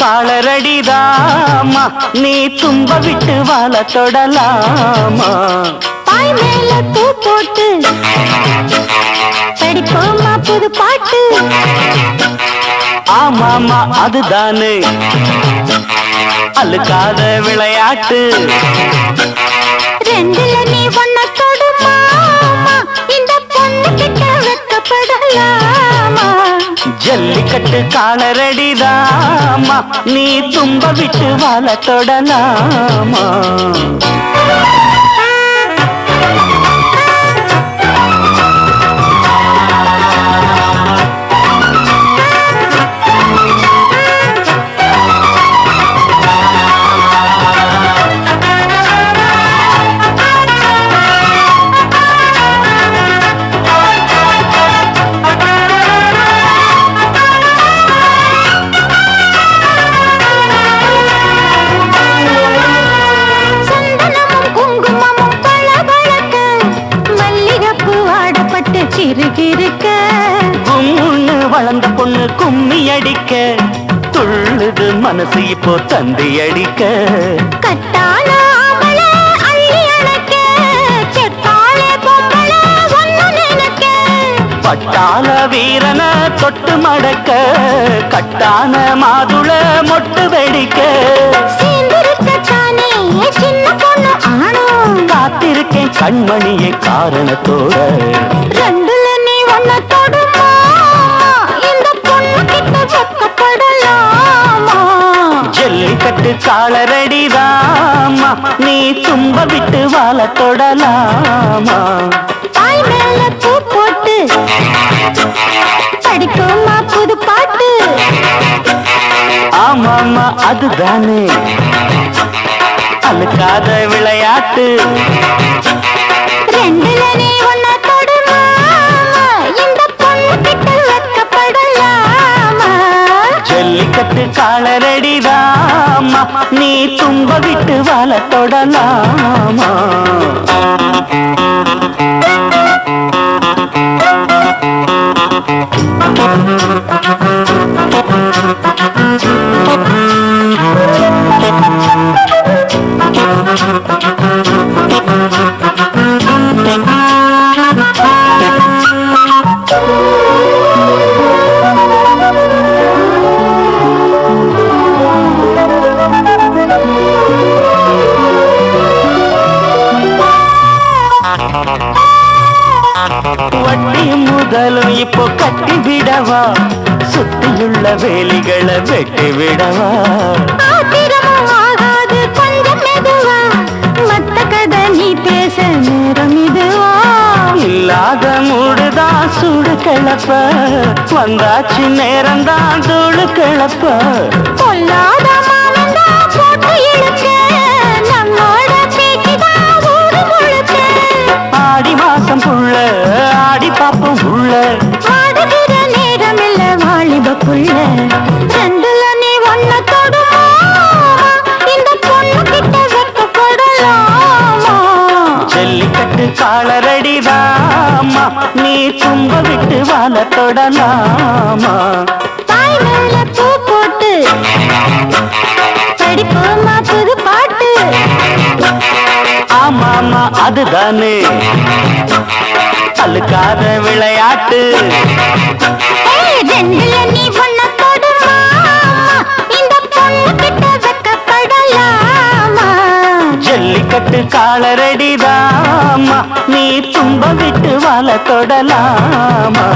காலரடிதாமா நீ தும்ப விட்டு வாழ தொடலாமா பாய் மேல பூ போட்டு படிப்போமா புது பாட்டு ஆமாமா அதுதானே அழுக்காத விளையாட்டு ரெண்டுல நீ ஒன்ன தொடுமா இந்த பொண்ணு கிட்ட வெக்கப்படலாமா ஜல்லிக்கட்டு காலரடிதாமா நீ தும்ப விட்டு வாழ தொடலாமா கும்முன்னு வளர்ந்த பொண்ணு கும்மி அடிக்க துள்ளுது மனசு இப்போ தந்தி அடிக்க கட்டால அள்ளி அணைக்க செத்தால பொம்பள ஒன்னு நினைக்க பட்டால வீரன தொட்டு மடக்க கட்டான மாதுள மொட்டு வெடிக்க சேர்ந்திருக்கத்தானே சின்ன பொண்ணு ஆணும் காத்திருக்கேன் கண்மணியை காரணத்தோட ரெண்டுல நீ ஒன்ன தொடுமா இந்த பொண்ணு கிட்ட வெக்கப்படலாமா ஜல்லிக்கட்டு காலரடிதாமா நீ தும்ப விட்டு வாழ தொடலாமா பாய் மேல பூ போட்டு படிப்போமா புது பாட்டு ஆமாமா அதுதானே அழுக்காத விளையாட்டு ரெண்டுல நீ ஒன்ன தொடுமா இந்த பொண்ணு கிட்ட வெக்கப்படலாமா ஜல்லிக்கட்டு காலரடிதாமா நீ தும்ப விட்டு வாழ தொடலாமா வட்டி முதலும் இப்போ கட்டி விடவா சுத்தியுள்ள வேலிகளை வெட்டி விடவா ஆத்திரமும் ஆகாது கொஞ்சம் மெதுவா மத்த கதை நீ பேச நேரம் இதுவா இல்லாத மூடுதான் சூடு கிளப்ப வந்தாச்சு நேரம்தான் தூளு கிளப்ப கொல்லாத மானந்தா போட்டு இழுக்க நம்மோட பேச்சுதான் ஊரு முழுக்க ஆடி மாசம் புள்ள ஆடி பாப்போம் உள்ள ஆடுகிற நேரம் இல்ல வாலிப புள்ள ரெண்டுல நீ ஒன்ன தொடுமா இந்த பொண்ணு கிட்ட வெக்கப்படலாமா ஜல்லிக்கட்டு காலரடிதாமா நீ தும்ப விட்டு வாழ தொடலாமா பாய் மேல பூ போட்டு படிப்போமா புது பாட்டு ஆமாமா அதுதானே அழுக்காத விளையாட்டு ரெண்டுல நீ ஒன்ன தொடுமா இந்த பொண்ணு கிட்ட வெக்கப்படலாமா ஜல்லிக்கட்டு காலரடிதாமா நீ தும்ப விட்டு வாழ தொடலாமா